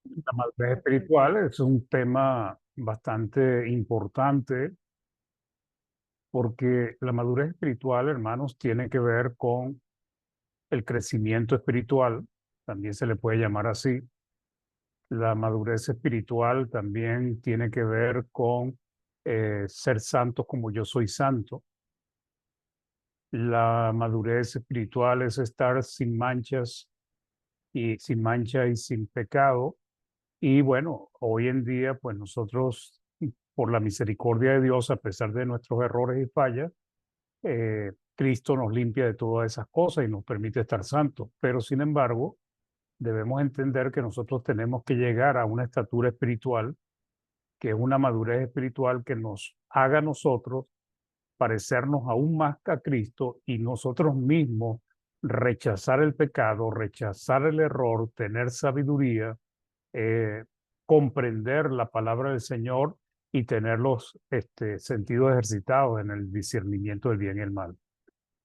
La madurez espiritual es un tema bastante importante porque la madurez espiritual, hermanos, tiene que ver con el crecimiento espiritual, también se le puede llamar así. La madurez espiritual también tiene que ver con ser santos como yo soy santo. La madurez espiritual es estar sin manchas y sin mancha y sin pecado. Y bueno, hoy en día, pues nosotros, por la misericordia de Dios, a pesar de nuestros errores y fallas, Cristo nos limpia de todas esas cosas y nos permite estar santos. Pero sin embargo, debemos entender que nosotros tenemos que llegar a una estatura espiritual, que es una madurez espiritual que nos haga a nosotros parecernos aún más a Cristo y nosotros mismos rechazar el pecado, rechazar el error, tener sabiduría, eh, comprender la palabra del Señor y tener los sentidos ejercitados en el discernimiento del bien y el mal.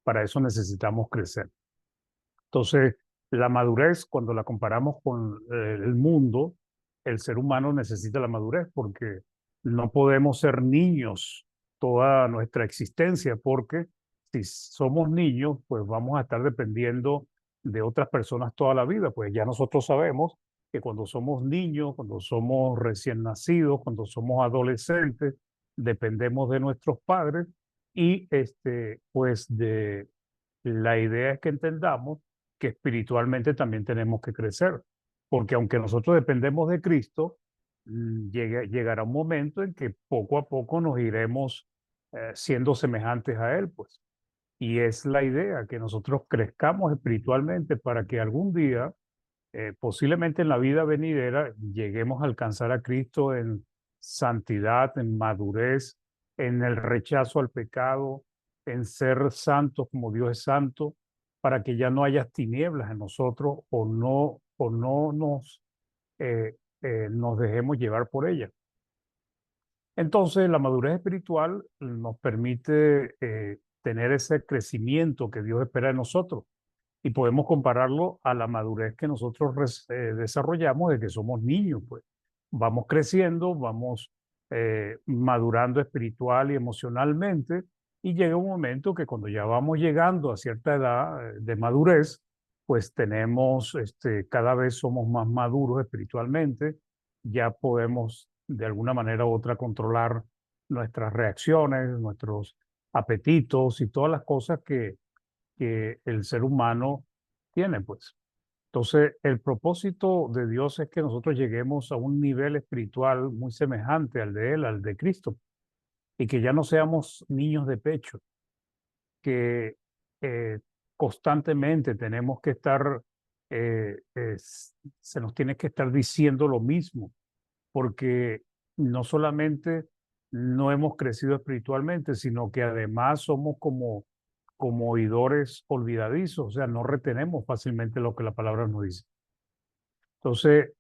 Para eso necesitamos crecer. Entonces, la madurez, cuando la comparamos con el mundo, el ser humano necesita la madurez porque no podemos ser niños toda nuestra existencia, porque si somos niños, pues vamos a estar dependiendo de otras personas toda la vida. Pues ya nosotros sabemos que cuando somos niños, cuando somos recién nacidos, cuando somos adolescentes, dependemos de nuestros padres y pues de la idea es que entendamos que espiritualmente también tenemos que crecer, porque aunque nosotros dependemos de Cristo, llegará un momento en que poco a poco nos iremos siendo semejantes a Él, pues. Y es la idea, que nosotros crezcamos espiritualmente para que algún día, posiblemente en la vida venidera, lleguemos a alcanzar a Cristo en santidad, en madurez, en el rechazo al pecado, en ser santos como Dios es santo, para que ya no haya tinieblas en nosotros o no nos dejemos llevar por ellas. Entonces, la madurez espiritual nos permite tener ese crecimiento que Dios espera de nosotros y podemos compararlo a la madurez que nosotros desarrollamos de que somos niños, pues. Vamos creciendo, vamos madurando espiritual y emocionalmente, y llega un momento que cuando ya vamos llegando a cierta edad de madurez, pues tenemos, cada vez somos más maduros espiritualmente, ya podemos de alguna manera u otra controlar nuestras reacciones, nuestros apetitos y todas las cosas que el ser humano tiene, pues. Entonces, el propósito de Dios es que nosotros lleguemos a un nivel espiritual muy semejante al de Él, al de Cristo, y que ya no seamos niños de pecho, que eh, constantemente tenemos que estar, se nos tiene que estar diciendo lo mismo, porque no solamente no hemos crecido espiritualmente, sino que además somos como oidores olvidadizos, o sea, no retenemos fácilmente lo que la palabra nos dice. Entonces,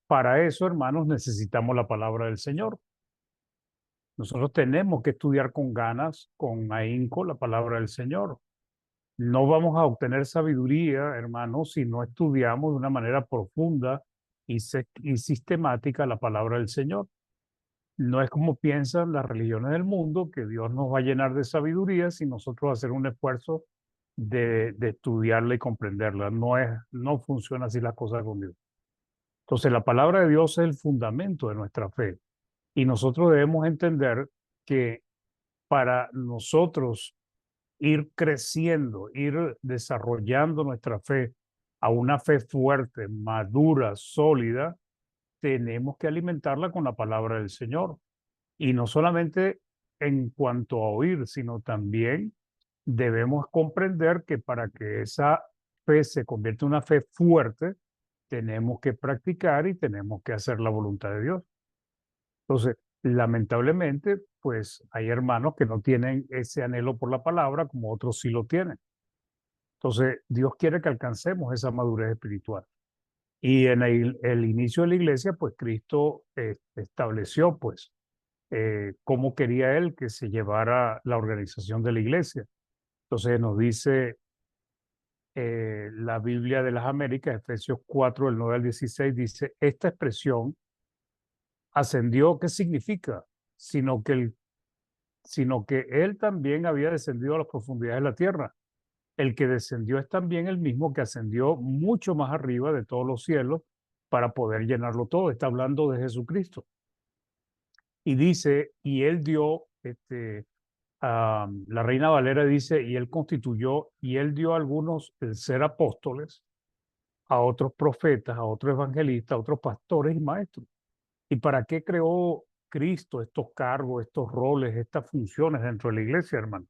para eso, hermanos, necesitamos la palabra del Señor. Nosotros tenemos que estudiar con ganas, con ahínco, la palabra del Señor. No vamos a obtener sabiduría, hermanos, si no estudiamos de una manera profunda y sistemática la palabra del Señor. No es como piensan las religiones del mundo, que Dios nos va a llenar de sabiduría si nosotros hacer un esfuerzo de estudiarla y comprenderla. No funciona así las cosas con Dios. Entonces, la palabra de Dios es el fundamento de nuestra fe. Y nosotros debemos entender que para nosotros ir creciendo, ir desarrollando nuestra fe a una fe fuerte, madura, sólida, tenemos que alimentarla con la palabra del Señor. Y no solamente en cuanto a oír, sino también debemos comprender que para que esa fe se convierta en una fe fuerte, tenemos que practicar y tenemos que hacer la voluntad de Dios. Entonces, lamentablemente, pues hay hermanos que no tienen ese anhelo por la palabra como otros sí lo tienen. Entonces, Dios quiere que alcancemos esa madurez espiritual. Y en el inicio de la iglesia, pues Cristo estableció, pues, cómo quería Él que se llevara la organización de la iglesia. Entonces nos dice la Biblia de las Américas, Efesios 4, del 9 al 16, dice, esta expresión ascendió, ¿qué significa? Sino que, sino que él también había descendido a las profundidades de la tierra. El que descendió es también el mismo que ascendió mucho más arriba de todos los cielos para poder llenarlo todo. Está hablando de Jesucristo. Y dice, y él dio, la Reina Valera dice, y él constituyó, y él dio a algunos el ser apóstoles, a otros profetas, a otros evangelistas, a otros pastores y maestros. ¿Y para qué creó Cristo estos cargos, estos roles, estas funciones dentro de la iglesia, hermano?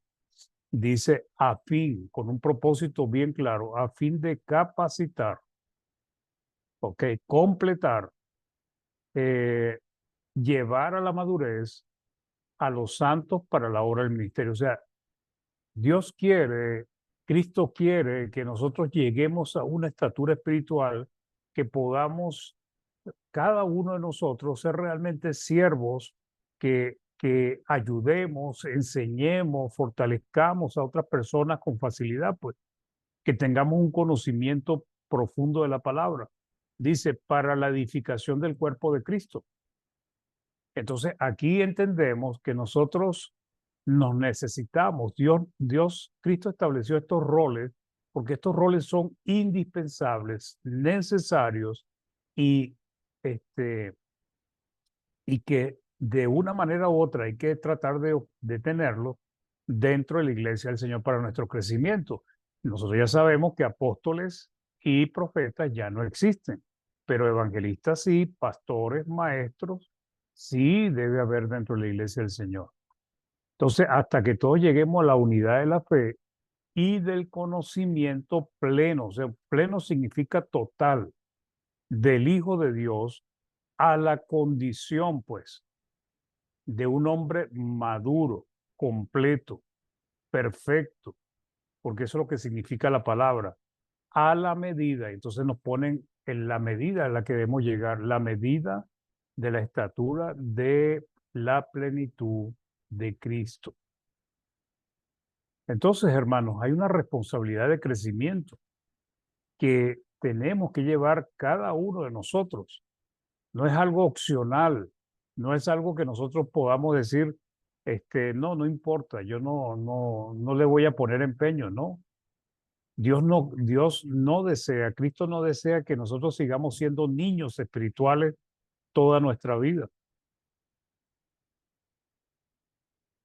Dice a fin, con un propósito bien claro, a fin de capacitar, ok, completar, eh, llevar a la madurez a los santos para la obra del ministerio. O sea, Dios quiere, Cristo quiere que nosotros lleguemos a una estatura espiritual que podamos cada uno de nosotros ser realmente siervos que ayudemos, enseñemos, fortalezcamos a otras personas con facilidad, pues que tengamos un conocimiento profundo de la palabra. Dice, para la edificación del cuerpo de Cristo. Entonces, aquí entendemos que nosotros nos necesitamos. Cristo estableció estos roles porque estos roles son indispensables, necesarios y, este, y que de una manera u otra hay que tratar de tenerlo dentro de la iglesia del Señor para nuestro crecimiento. Nosotros ya sabemos que apóstoles y profetas ya no existen, pero evangelistas sí, pastores, maestros, sí debe haber dentro de la iglesia del Señor. Entonces, hasta que todos lleguemos a la unidad de la fe y del conocimiento pleno, o sea, pleno significa total, del Hijo de Dios a la condición, pues, de un hombre maduro, completo, perfecto, porque eso es lo que significa la palabra, a la medida. Entonces nos ponen en la medida a la que debemos llegar, la medida de la estatura de la plenitud de Cristo. Entonces, hermanos, hay una responsabilidad de crecimiento que tenemos que llevar cada uno de nosotros. No es algo opcional, no es algo que nosotros podamos decir, no, no importa, yo no le voy a poner empeño, no. Dios no desea, Cristo no desea que nosotros sigamos siendo niños espirituales toda nuestra vida.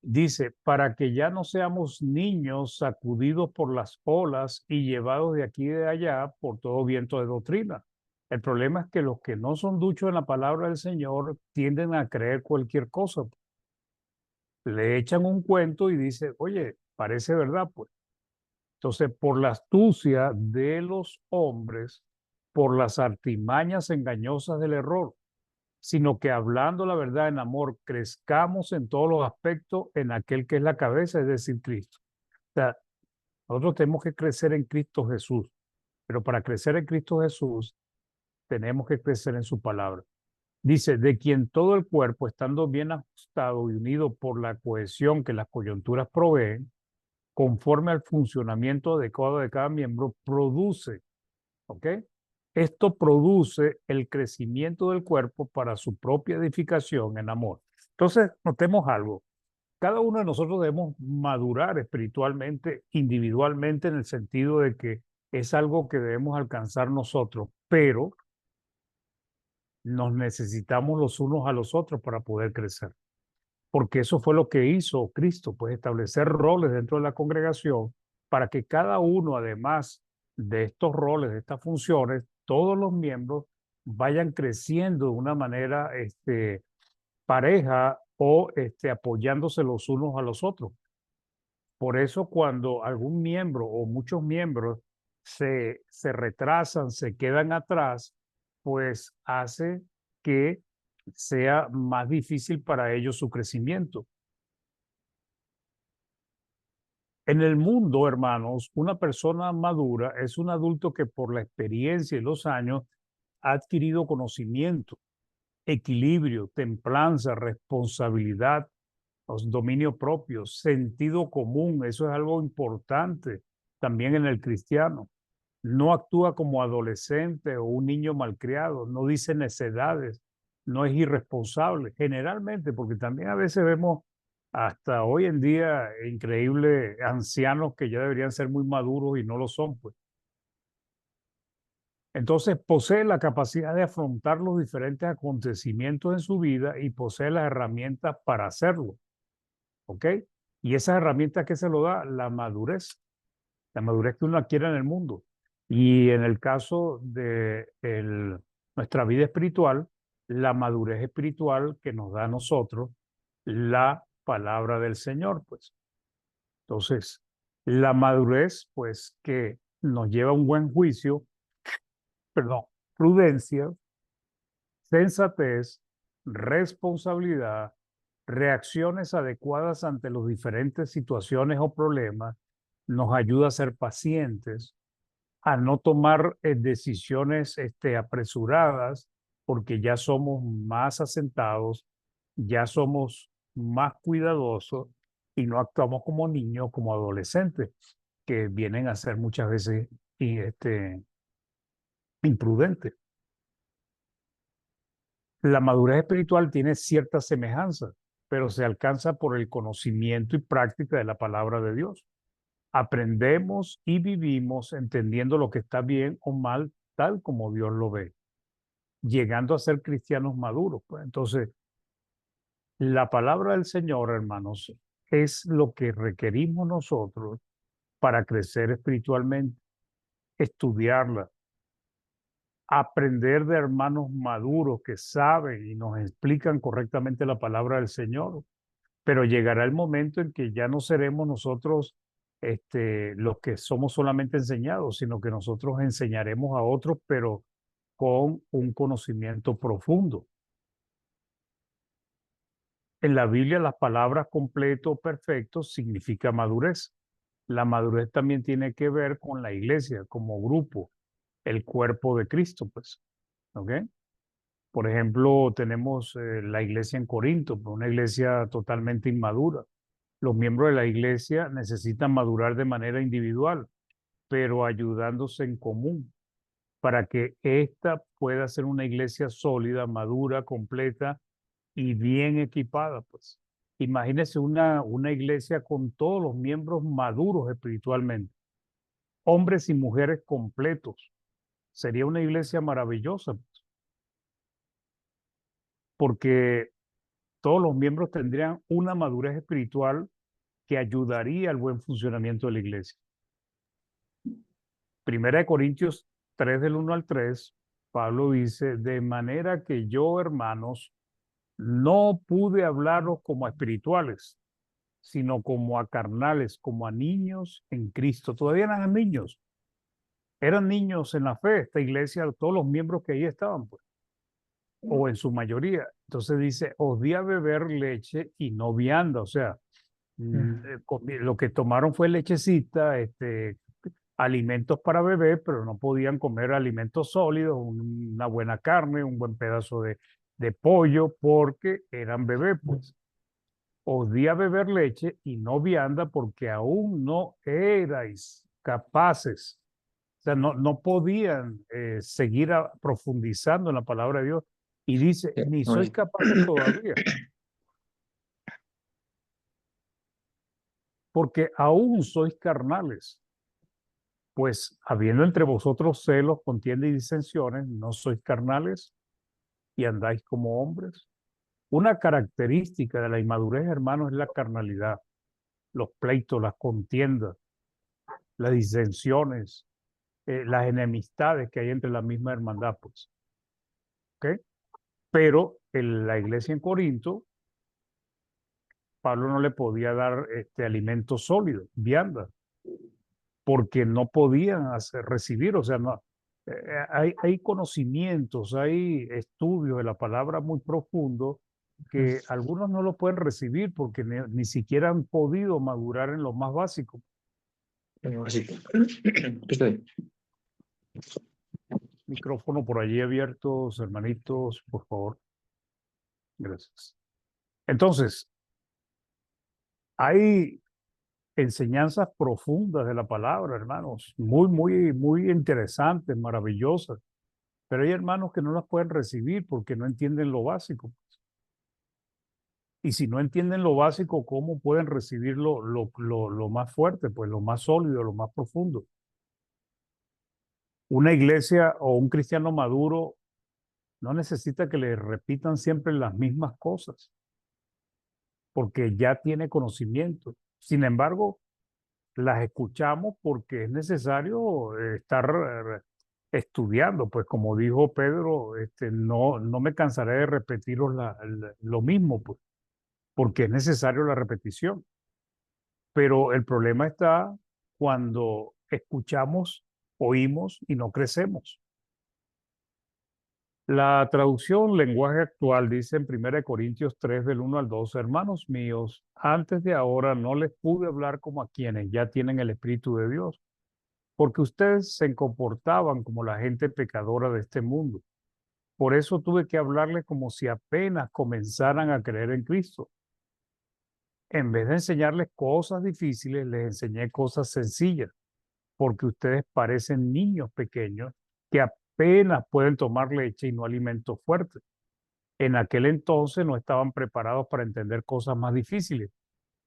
Dice, para que ya no seamos niños sacudidos por las olas y llevados de aquí y de allá por todo viento de doctrina. El problema es que los que no son duchos en la palabra del Señor tienden a creer cualquier cosa. Le echan un cuento y dice, oye, parece verdad, pues. Entonces, por la astucia de los hombres, por las artimañas engañosas del error, sino que hablando la verdad en amor, crezcamos en todos los aspectos en aquel que es la cabeza, es decir, Cristo. O sea, nosotros tenemos que crecer en Cristo Jesús, pero para crecer en Cristo Jesús tenemos que crecer en su palabra. Dice, de quien todo el cuerpo, estando bien ajustado y unido por la cohesión que las coyunturas proveen, conforme al funcionamiento adecuado de cada miembro, produce, ¿ok? Esto produce el crecimiento del cuerpo para su propia edificación en amor. Entonces, notemos algo. Cada uno de nosotros debemos madurar espiritualmente, individualmente, en el sentido de que es algo que debemos alcanzar nosotros, pero nos necesitamos los unos a los otros para poder crecer. Porque eso fue lo que hizo Cristo, pues establecer roles dentro de la congregación para que cada uno, además de estos roles, de estas funciones, todos los miembros vayan creciendo de una manera pareja o apoyándose los unos a los otros. Por eso cuando algún miembro o muchos miembros se retrasan, se quedan atrás, pues hace que sea más difícil para ellos su crecimiento. En el mundo, hermanos, una persona madura es un adulto que por la experiencia y los años ha adquirido conocimiento, equilibrio, templanza, responsabilidad, dominio propio, sentido común. Eso es algo importante también en el cristiano. no actúa como adolescente o un niño malcriado, no dice necedades, no es irresponsable, generalmente, porque también a veces vemos hasta hoy en día increíbles ancianos que ya deberían ser muy maduros y no lo son, pues. Entonces posee la capacidad de afrontar los diferentes acontecimientos en su vida y posee las herramientas para hacerlo, ¿ok? Y esas herramientas que se lo da la madurez que uno adquiere en el mundo. Y en el caso de nuestra vida espiritual, la madurez espiritual que nos da a nosotros la palabra del Señor, pues. Entonces, la madurez, pues, que nos lleva a un buen juicio, perdón, prudencia, sensatez, responsabilidad, reacciones adecuadas ante las diferentes situaciones o problemas, nos ayuda a ser pacientes, a no tomar decisiones apresuradas, porque ya somos más asentados, ya somos más cuidadosos y no actuamos como niños, como adolescentes, que vienen a ser muchas veces imprudentes. La madurez espiritual tiene ciertas semejanzas, pero se alcanza por el conocimiento y práctica de la palabra de Dios. Aprendemos y vivimos entendiendo lo que está bien o mal, tal como Dios lo ve, llegando a ser cristianos maduros, pues. Entonces, la palabra del Señor, hermanos, es lo que requerimos nosotros para crecer espiritualmente, estudiarla, aprender de hermanos maduros que saben y nos explican correctamente la palabra del Señor. Pero llegará el momento en que ya no seremos nosotros los que somos solamente enseñados, sino que nosotros enseñaremos a otros, pero con un conocimiento profundo. En la Biblia, las palabras completo, perfecto, significa madurez. La madurez también tiene que ver con la iglesia como grupo, el cuerpo de Cristo, pues. ¿Ok? Por ejemplo, tenemos la iglesia en Corinto, pues, una iglesia totalmente inmadura. Los miembros de la iglesia necesitan madurar de manera individual, pero ayudándose en común para que ésta pueda ser una iglesia sólida, madura, completa y bien equipada, pues. Imagínese una iglesia con todos los miembros maduros espiritualmente, hombres y mujeres completos. Sería una iglesia maravillosa, pues, porque todos los miembros tendrían una madurez espiritual que ayudaría al buen funcionamiento de la iglesia. Primera de Corintios 3 del 1 al 3, Pablo dice, de manera que yo, hermanos, no pude hablaros como a espirituales, sino como a carnales, como a niños en Cristo. Todavía eran niños en la fe, esta iglesia, todos los miembros que ahí estaban, pues, o en su mayoría. Entonces dice, os di a beber leche y no vianda, o sea, lo que tomaron fue lechecita, alimentos para beber, pero no podían comer alimentos sólidos, una buena carne, un buen pedazo de pollo, porque eran bebés, pues. Os di a beber leche y no vianda porque aún no erais capaces. O sea, no podían seguir profundizando en la palabra de Dios. Y dice, ni sois capaces todavía, porque aún sois carnales. Pues habiendo entre vosotros celos, contienda y disensiones, ¿no sois carnales y andáis como hombres? Una característica de la inmadurez, hermanos, es la carnalidad, los pleitos, las contiendas, las disensiones, las enemistades que hay entre la misma hermandad, pues. ¿Ok? Pero en la iglesia en Corinto, Pablo no le podía dar alimento sólido, vianda, porque no podían recibir, o sea, no, hay conocimientos, hay estudios de la palabra muy profundos que algunos no lo pueden recibir porque ni siquiera han podido madurar en lo más básico. Estoy. Micrófono por allí abiertos, hermanitos, por favor. Gracias. Entonces, hay enseñanzas profundas de la palabra, hermanos, muy, muy, muy interesantes, maravillosas. Pero hay hermanos que no las pueden recibir porque no entienden lo básico. Y si no entienden lo básico, ¿cómo pueden recibir lo más fuerte, pues lo más sólido, lo más profundo? Una iglesia o un cristiano maduro no necesita que le repitan siempre las mismas cosas, porque ya tiene conocimiento. Sin embargo, las escuchamos porque es necesario estar estudiando, pues como dijo Pedro, no me cansaré de repetiros lo mismo, pues, porque es necesario la repetición. Pero el problema está cuando escuchamos, oímos y no crecemos. La traducción lenguaje actual dice en 1 Corintios 3 del 1 al 2, hermanos míos, antes de ahora no les pude hablar como a quienes ya tienen el Espíritu de Dios, porque ustedes se comportaban como la gente pecadora de este mundo. Por eso tuve que hablarles como si apenas comenzaran a creer en Cristo. En vez de enseñarles cosas difíciles, les enseñé cosas sencillas, porque ustedes parecen niños pequeños que apenas pueden tomar leche y no alimentos fuertes. En aquel entonces no estaban preparados para entender cosas más difíciles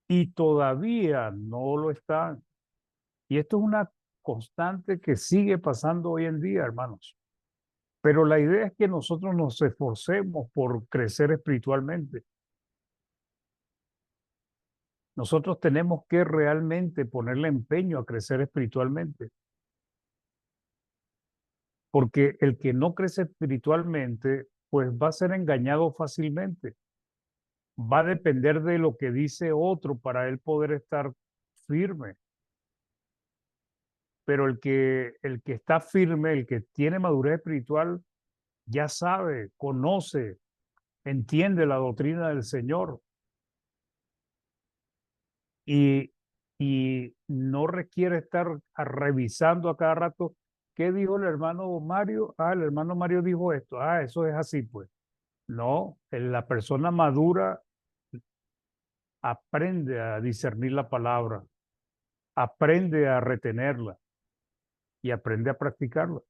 y todavía no lo están. Y esto es una constante que sigue pasando hoy en día, hermanos. Pero la idea es que nosotros nos esforcemos por crecer espiritualmente. Nosotros tenemos que realmente ponerle empeño a crecer espiritualmente, porque el que no crece espiritualmente, pues va a ser engañado fácilmente. Va a depender de lo que dice otro para él poder estar firme. Pero el que está firme, el que tiene madurez espiritual, ya sabe, conoce, entiende la doctrina del Señor y, y no requiere estar revisando a cada rato qué dijo el hermano Mario. Ah, el hermano Mario dijo esto. Ah, eso es así, pues. No, la persona madura aprende a discernir la palabra, aprende a retenerla y aprende a practicarla.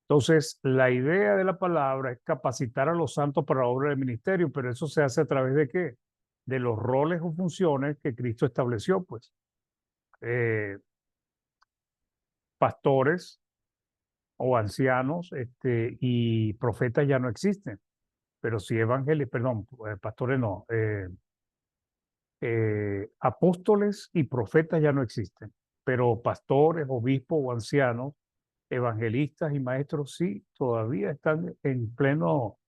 Entonces, la idea de la palabra es capacitar a los santos para la obra del ministerio, pero eso se hace a través de qué? De los roles o funciones que Cristo estableció, pues. Eh, Pastores o ancianos y profetas ya no existen, pero sí perdón, pastores no, apóstoles y profetas ya no existen, pero pastores, obispos o ancianos, evangelistas y maestros sí todavía están en pleno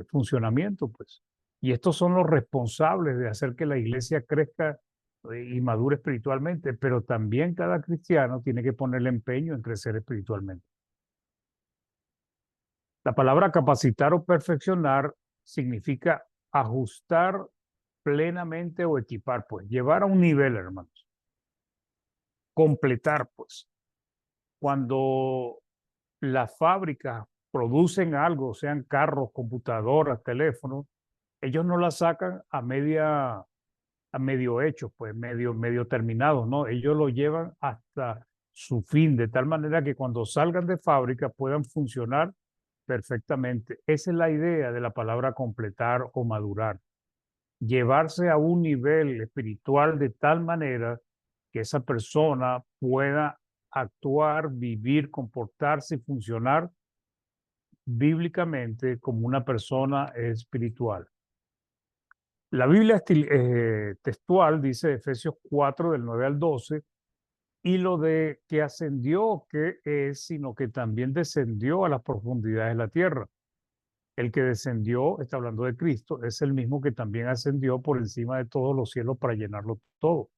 funcionamiento, pues. Y estos son los responsables de hacer que la iglesia crezca y madure espiritualmente, pero también cada cristiano tiene que ponerle empeño en crecer espiritualmente. La palabra capacitar o perfeccionar significa ajustar plenamente o equipar, pues, llevar a un nivel, hermanos, completar, pues. Cuando las fábricas producen algo, sean carros, computadoras, teléfonos, ellos no la sacan a medio hecho, pues medio terminados, ¿no? Ellos lo llevan hasta su fin, de tal manera que cuando salgan de fábrica puedan funcionar perfectamente. Esa es la idea de la palabra completar o madurar. Llevarse a un nivel espiritual de tal manera que esa persona pueda actuar, vivir, comportarse y funcionar bíblicamente como una persona espiritual. La Biblia textual dice Efesios 4 del 9 al 12, y lo de que ascendió, que es, sino que también descendió a las profundidades de la tierra. El que descendió, está hablando de Cristo, es el mismo que también ascendió por encima de todos los cielos para llenarlo todo.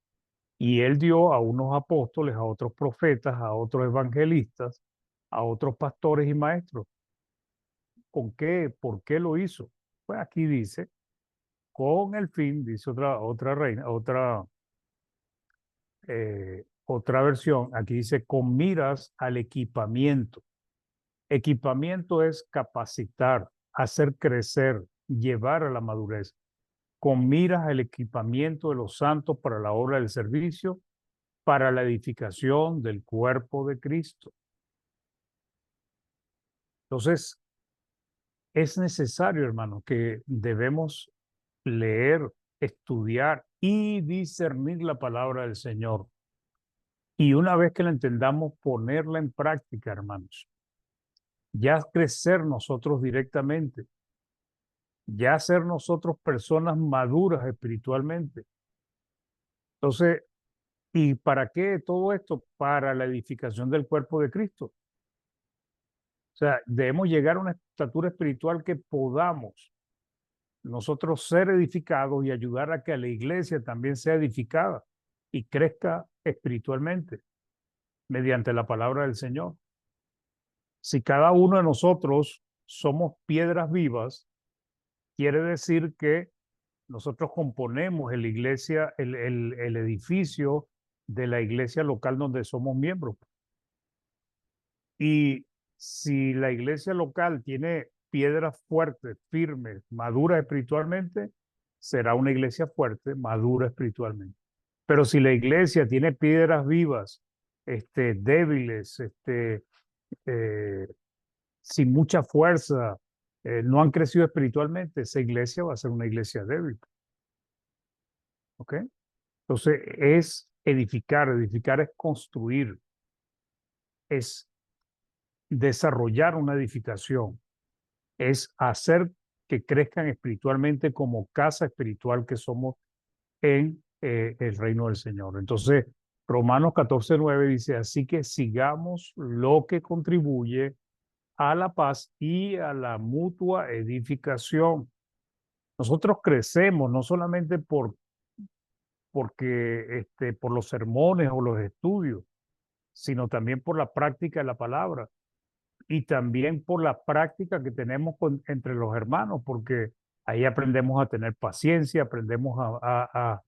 Y él dio a unos apóstoles, a otros profetas, a otros evangelistas, a otros pastores y maestros. ¿Con qué? ¿Por qué lo hizo? Pues aquí dice, con el fin, dice otra versión, aquí dice, con miras al equipamiento. Equipamiento es capacitar, hacer crecer, llevar a la madurez. con miras al equipamiento de los santos para la obra del servicio, para la edificación del cuerpo de Cristo. Entonces, es necesario, hermano, que debemos leer, estudiar y discernir la palabra del Señor. Y una vez que la entendamos, ponerla en práctica, hermanos. Ya crecer nosotros directamente, ya ser nosotros personas maduras espiritualmente. Entonces, ¿y para qué todo esto? Para la edificación del cuerpo de Cristo. O sea, debemos llegar a una estatura espiritual que podamos nosotros ser edificados y ayudar a que la iglesia también sea edificada y crezca espiritualmente mediante la palabra del Señor. Si cada uno de nosotros somos piedras vivas, quiere decir que nosotros componemos la iglesia, el edificio de la iglesia local donde somos miembros. Y si la iglesia local tiene piedras fuertes, firmes, maduras espiritualmente, será una iglesia fuerte, madura espiritualmente. Pero si la iglesia tiene piedras vivas, débiles, eh, sin mucha fuerza, no han crecido espiritualmente, esa iglesia va a ser una iglesia débil. ¿Ok? Entonces es edificar, edificar es construir, es desarrollar una edificación, es hacer que crezcan espiritualmente como casa espiritual que somos en el reino del Señor. Entonces, Romanos 14:9 dice, así que sigamos lo que contribuye a la paz y a la mutua edificación. Nosotros crecemos no solamente por los sermones o los estudios, sino también por la práctica de la palabra y también por la práctica que tenemos entre los hermanos, porque ahí aprendemos a tener paciencia, aprendemos a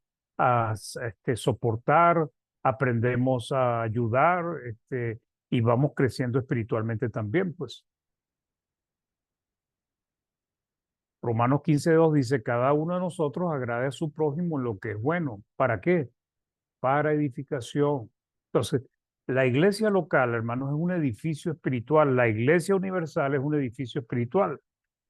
soportar, aprendemos a ayudar, y vamos creciendo espiritualmente también, pues. Romanos 15:2 dice, cada uno de nosotros agrade a su prójimo en lo que es bueno. ¿Para qué? Para edificación. Entonces, la iglesia local, hermanos, es un edificio espiritual. La iglesia universal es un edificio espiritual.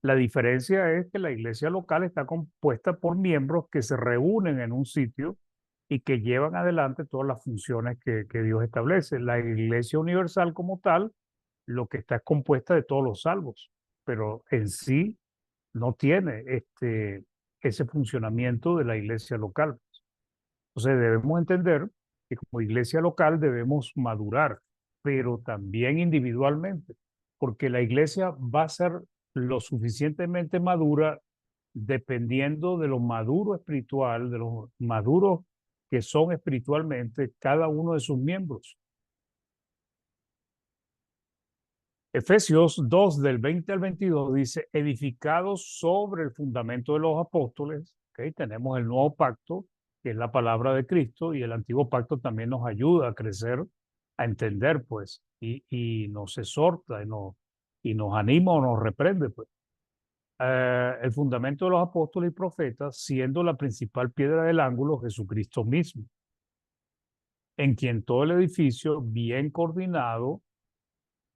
La diferencia es que la iglesia local está compuesta por miembros que se reúnen en un sitio y que llevan adelante todas las funciones que Dios establece. La iglesia universal como tal, lo que está es compuesta de todos los salvos, pero en sí no tiene ese funcionamiento de la iglesia local. Entonces debemos entender que como iglesia local debemos madurar, pero también individualmente, porque la iglesia va a ser lo suficientemente madura dependiendo de lo maduro espiritual, de los maduros que son espiritualmente cada uno de sus miembros. Efesios 2 del 20 al 22 dice, edificados sobre el fundamento de los apóstoles, ¿okay? Tenemos el nuevo pacto, que es la palabra de Cristo, y el antiguo pacto también nos ayuda a crecer, a entender, pues, y nos exhorta, y nos anima o nos reprende, pues. El fundamento de los apóstoles y profetas, siendo la principal piedra del ángulo Jesucristo mismo, en quien todo el edificio, bien coordinado,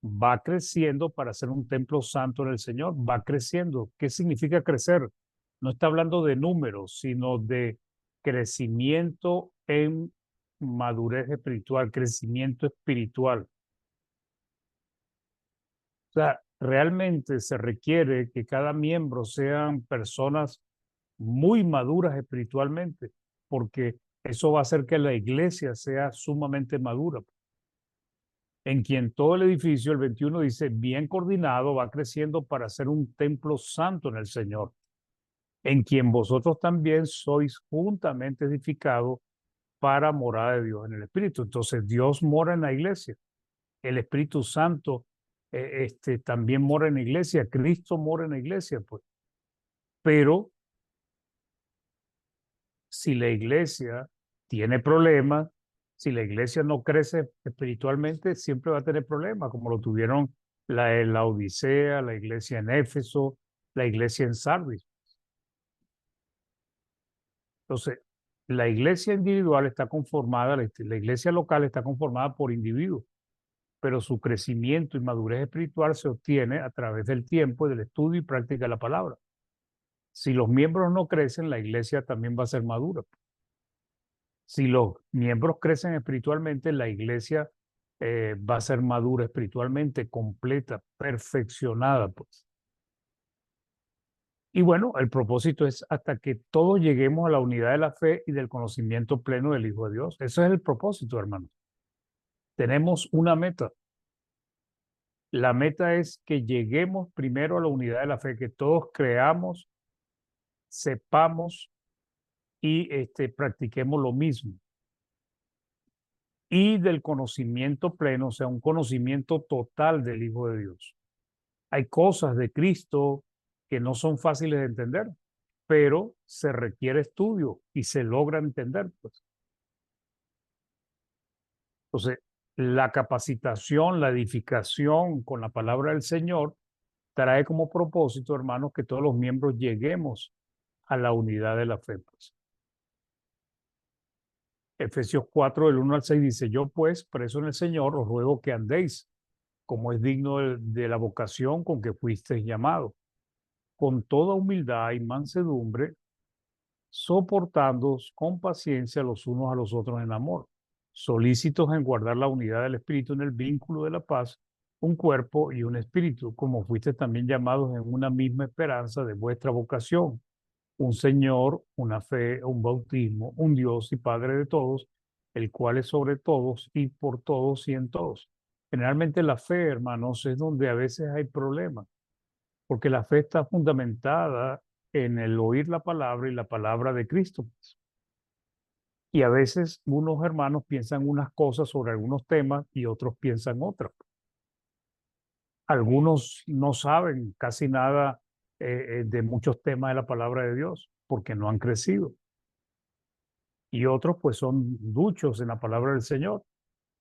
va creciendo para ser un templo santo en el Señor, va creciendo. ¿Qué significa crecer? No está hablando de números, sino de crecimiento en madurez espiritual, crecimiento espiritual. O sea, realmente se requiere que cada miembro sean personas muy maduras espiritualmente, porque eso va a hacer que la iglesia sea sumamente madura, en quien todo el edificio, el 21 dice, bien coordinado, va creciendo para ser un templo santo en el Señor, en quien vosotros también sois juntamente edificados para morada de Dios en el Espíritu. Entonces Dios mora en la iglesia, el Espíritu Santo también mora en la iglesia, Cristo mora en la iglesia, pues. Pero si la iglesia tiene problemas, si la iglesia no crece espiritualmente, siempre va a tener problemas, como lo tuvieron la Odisea, la iglesia en Éfeso, la iglesia en Sardis. Entonces, la iglesia individual está conformada, la iglesia local está conformada por individuos, pero su crecimiento y madurez espiritual se obtiene a través del tiempo y del estudio y práctica de la palabra. Si los miembros no crecen, la iglesia también va a ser madura. Si los miembros crecen espiritualmente, la iglesia va a ser madura espiritualmente, completa, perfeccionada, pues. Y bueno, el propósito es hasta que todos lleguemos a la unidad de la fe y del conocimiento pleno del Hijo de Dios. Ese es el propósito, hermanos. Tenemos una meta. La meta es que lleguemos primero a la unidad de la fe, que todos creamos, sepamos y practiquemos lo mismo. Y del conocimiento pleno, o sea, un conocimiento total del Hijo de Dios. Hay cosas de Cristo que no son fáciles de entender, pero se requiere estudio y se logra entender, pues. Entonces, la capacitación, la edificación con la palabra del Señor trae como propósito, hermanos, que todos los miembros lleguemos a la unidad de la fe, pues. Efesios 4, del 1 al 6 dice, yo pues, preso en el Señor, os ruego que andéis como es digno de la vocación con que fuisteis llamados, con toda humildad y mansedumbre, soportándoos con paciencia los unos a los otros en amor, solícitos en guardar la unidad del Espíritu en el vínculo de la paz, un cuerpo y un espíritu, como fuisteis también llamados en una misma esperanza de vuestra vocación, un Señor, una fe, un bautismo, un Dios y Padre de todos, el cual es sobre todos y por todos y en todos. Generalmente la fe, hermanos, es donde a veces hay problemas, porque la fe está fundamentada en el oír la palabra y la palabra de Cristo. Y a veces unos hermanos piensan unas cosas sobre algunos temas y otros piensan otras. Algunos no saben casi nada de muchos temas de la palabra de Dios porque no han crecido. Y otros pues son duchos en la palabra del Señor.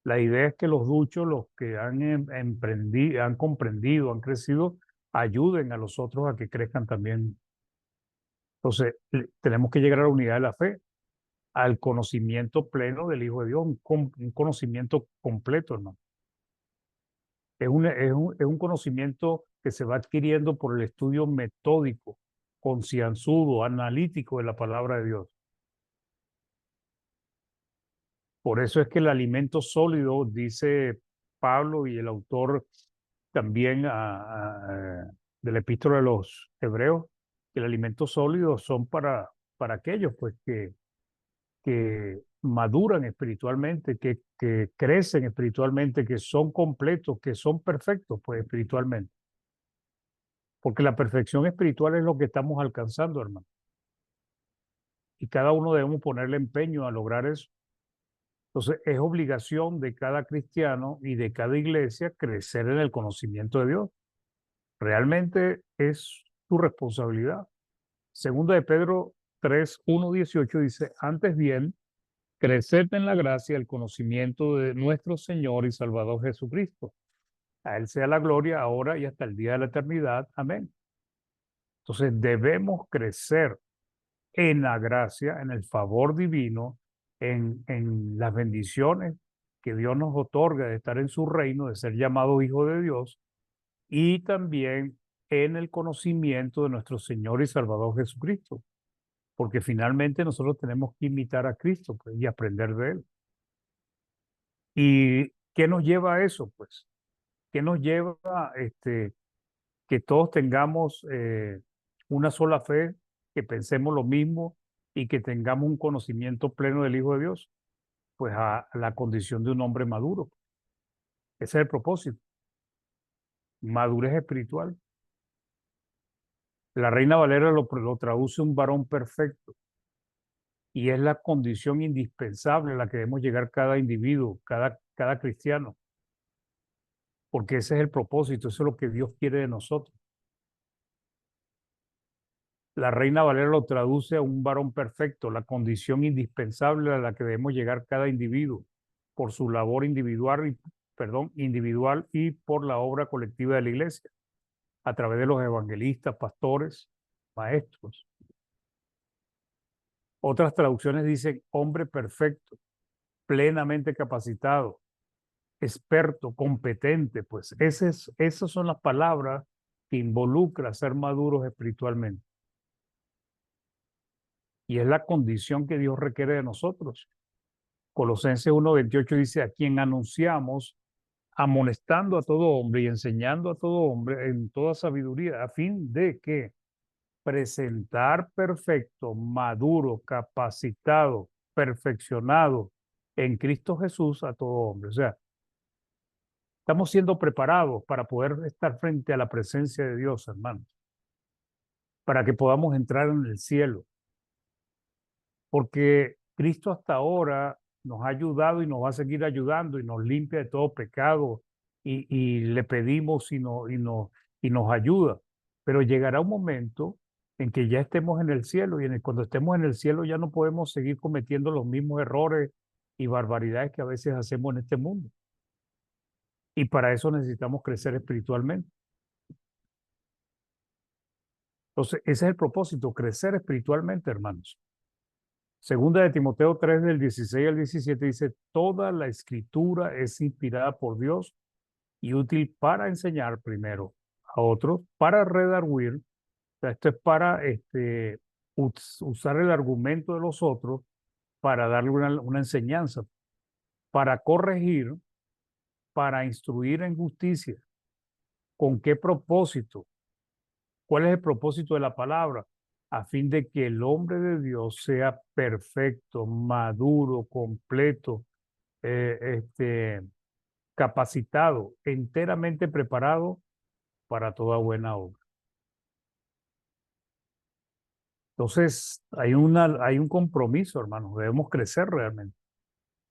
La idea es que los duchos, los que han emprendido, han comprendido, han crecido, ayuden a los otros a que crezcan también. Entonces, tenemos que llegar a la unidad de la fe, al conocimiento pleno del Hijo de Dios, un conocimiento completo, hermano. Es un conocimiento que se va adquiriendo por el estudio metódico, concienzudo, analítico de la palabra de Dios. Por eso es que el alimento sólido, dice Pablo y el autor también de la epístola de los Hebreos, que el alimento sólido son para aquellos pues, que maduran espiritualmente, que crecen espiritualmente, que son completos, que son perfectos pues, espiritualmente. Porque la perfección espiritual es lo que estamos alcanzando, hermano. Y cada uno debemos ponerle empeño a lograr eso. Entonces, es obligación de cada cristiano y de cada iglesia crecer en el conocimiento de Dios. Realmente es tu responsabilidad. Segunda de Pedro 3, 1, 18 dice, antes bien, creced en la gracia y el conocimiento de nuestro Señor y Salvador Jesucristo. A Él sea la gloria ahora y hasta el día de la eternidad. Amén. Entonces, debemos crecer en la gracia, en el favor divino, en las bendiciones que Dios nos otorga de estar en su reino, de ser llamado hijo de Dios, y también en el conocimiento de nuestro Señor y Salvador Jesucristo, porque finalmente nosotros tenemos que imitar a Cristo pues, y aprender de Él. ¿Y qué nos lleva a eso? Pues, ¿qué nos lleva a que todos tengamos una sola fe, que pensemos lo mismo y que tengamos un conocimiento pleno del Hijo de Dios? Pues a la condición de un hombre maduro. Ese es el propósito. Madurez espiritual. La Reina Valera lo traduce un varón perfecto y es la condición indispensable a la que debemos llegar cada individuo, cada cristiano, porque ese es el propósito, eso es lo que Dios quiere de nosotros. La Reina Valera lo traduce a un varón perfecto, la condición indispensable a la que debemos llegar cada individuo por su labor individual y por la obra colectiva de la iglesia, a través de los evangelistas, pastores, maestros. Otras traducciones dicen hombre perfecto, plenamente capacitado, experto, competente. Pues esas son las palabras que involucra ser maduros espiritualmente. Y es la condición que Dios requiere de nosotros. Colosenses 1:28 dice, a quien anunciamos, amonestando a todo hombre y enseñando a todo hombre en toda sabiduría, a fin de que presentar perfecto, maduro, capacitado, perfeccionado en Cristo Jesús a todo hombre. O sea, estamos siendo preparados para poder estar frente a la presencia de Dios, hermanos, para que podamos entrar en el cielo. Porque Cristo hasta ahora nos ha ayudado y nos va a seguir ayudando y nos limpia de todo pecado y le pedimos y nos ayuda. Pero llegará un momento en que ya estemos en el cielo y cuando estemos en el cielo ya no podemos seguir cometiendo los mismos errores y barbaridades que a veces hacemos en este mundo. Y para eso necesitamos crecer espiritualmente. Entonces, ese es el propósito, crecer espiritualmente, hermanos. Segunda de Timoteo 3 del 16 al 17 dice, toda la escritura es inspirada por Dios y útil para enseñar primero a otros, para redarguir, o sea, esto es para usar el argumento de los otros para darle una enseñanza, para corregir, para instruir en justicia. ¿Con qué propósito? ¿Cuál es el propósito de la palabra? A fin de que el hombre de Dios sea perfecto, maduro, completo, capacitado, enteramente preparado para toda buena obra. Entonces, hay un compromiso, hermanos. Debemos crecer realmente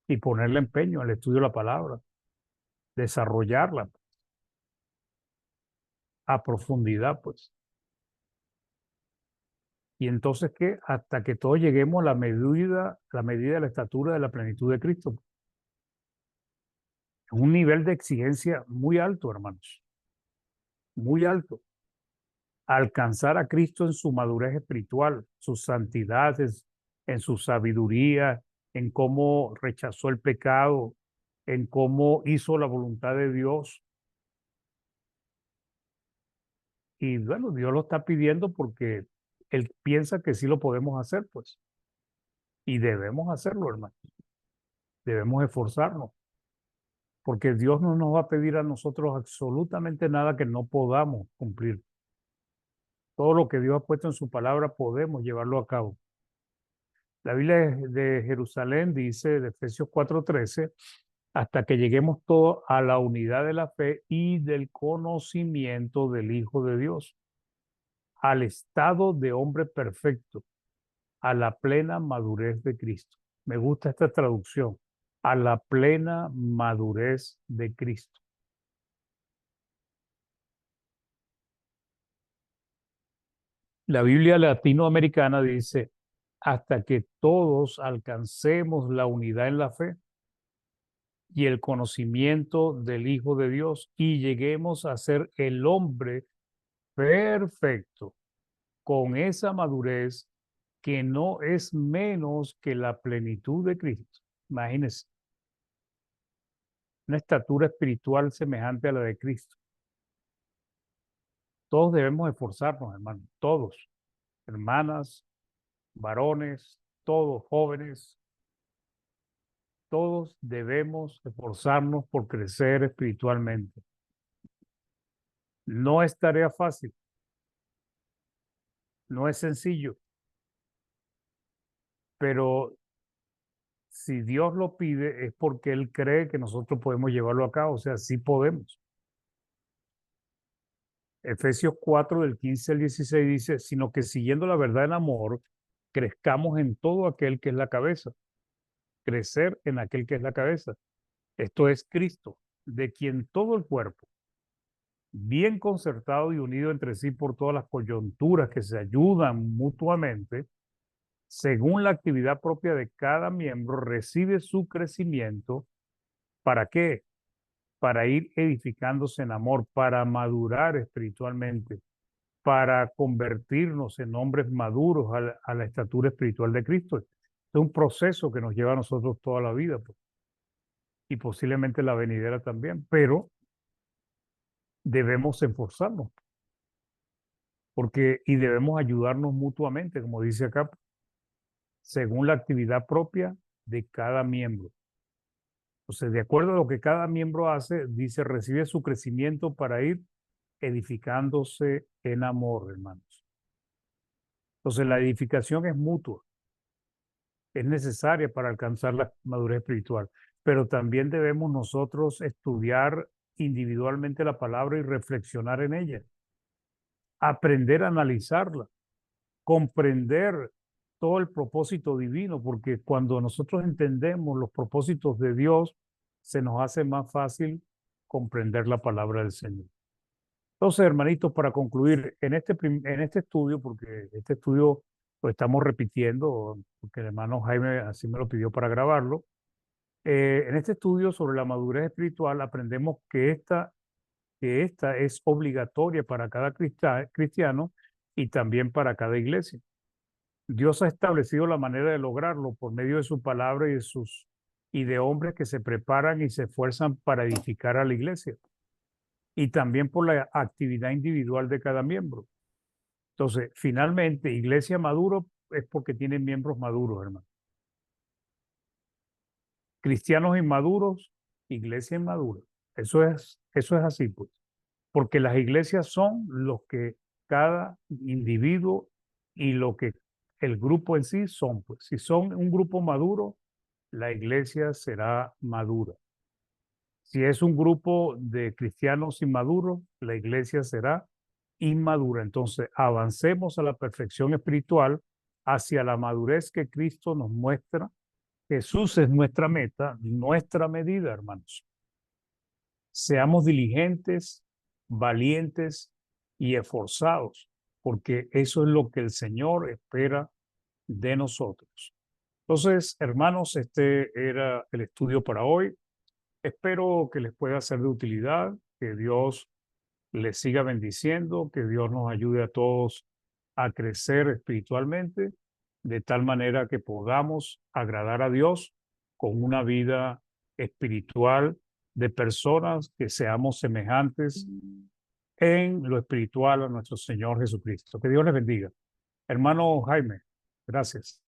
y ponerle empeño al estudio de la palabra, desarrollarla a profundidad, pues. Y entonces, ¿qué? Hasta que todos lleguemos a la medida de la estatura de la plenitud de Cristo. Es un nivel de exigencia muy alto, hermanos, muy alto. Alcanzar a Cristo en su madurez espiritual, sus santidades, en su sabiduría, en cómo rechazó el pecado, en cómo hizo la voluntad de Dios. Y bueno, Dios lo está pidiendo porque Él piensa que sí lo podemos hacer, pues. Y debemos hacerlo, hermano. Debemos esforzarnos, porque Dios no nos va a pedir a nosotros absolutamente nada que no podamos cumplir. Todo lo que Dios ha puesto en su palabra podemos llevarlo a cabo. La Biblia de Jerusalén dice, de Efesios 4:13, hasta que lleguemos todos a la unidad de la fe y del conocimiento del Hijo de Dios, al estado de hombre perfecto, a la plena madurez de Cristo. Me gusta esta traducción, a la plena madurez de Cristo. La Biblia latinoamericana dice, hasta que todos alcancemos la unidad en la fe y el conocimiento del Hijo de Dios y lleguemos a ser el hombre perfecto, con esa madurez que no es menos que la plenitud de Cristo. Imagínense, una estatura espiritual semejante a la de Cristo. Todos debemos esforzarnos, hermanos, todos, hermanas, varones, todos jóvenes, todos debemos esforzarnos por crecer espiritualmente. No es tarea fácil, no es sencillo, pero si Dios lo pide es porque Él cree que nosotros podemos llevarlo a cabo, o sea, sí podemos. Efesios 4 del 15 al 16 dice, sino que siguiendo la verdad en amor, crezcamos en todo aquel que es la cabeza, crecer en aquel que es la cabeza. Esto es Cristo, de quien todo el cuerpo, bien concertado y unido entre sí por todas las coyunturas que se ayudan mutuamente, según la actividad propia de cada miembro, recibe su crecimiento. ¿Para qué? Para ir edificándose en amor, para madurar espiritualmente, para convertirnos en hombres maduros a la estatura espiritual de Cristo. Es un proceso que nos lleva a nosotros toda la vida, pues, y posiblemente la venidera también, pero debemos esforzarnos y debemos ayudarnos mutuamente, como dice acá, según la actividad propia de cada miembro. Entonces, de acuerdo a lo que cada miembro hace, dice, recibe su crecimiento para ir edificándose en amor, hermanos. Entonces, la edificación es mutua, es necesaria para alcanzar la madurez espiritual, pero también debemos nosotros estudiar individualmente la palabra y reflexionar en ella, aprender a analizarla, comprender todo el propósito divino, porque cuando nosotros entendemos los propósitos de Dios, se nos hace más fácil comprender la palabra del Señor. Entonces, hermanitos, para concluir, en este estudio, porque este estudio lo estamos repitiendo, porque el hermano Jaime así me lo pidió para grabarlo, en este estudio sobre la madurez espiritual aprendemos que esta es obligatoria para cada cristiano y también para cada iglesia. Dios ha establecido la manera de lograrlo por medio de su palabra y de hombres que se preparan y se esfuerzan para edificar a la iglesia, y también por la actividad individual de cada miembro. Entonces, finalmente, iglesia maduro es porque tiene miembros maduros, hermano. Cristianos inmaduros, iglesia inmadura. Eso es así, pues. Porque las iglesias son los que cada individuo y lo que el grupo en sí son, pues. Si son un grupo maduro, la iglesia será madura. Si es un grupo de cristianos inmaduros, la iglesia será inmadura. Entonces, avancemos a la perfección espiritual hacia la madurez que Cristo nos muestra. Jesús es nuestra meta, nuestra medida, hermanos. Seamos diligentes, valientes y esforzados, porque eso es lo que el Señor espera de nosotros. Entonces, hermanos, este era el estudio para hoy. Espero que les pueda ser de utilidad, que Dios les siga bendiciendo, que Dios nos ayude a todos a crecer espiritualmente, de tal manera que podamos agradar a Dios con una vida espiritual de personas que seamos semejantes en lo espiritual a nuestro Señor Jesucristo. Que Dios les bendiga. Hermano Jaime, gracias.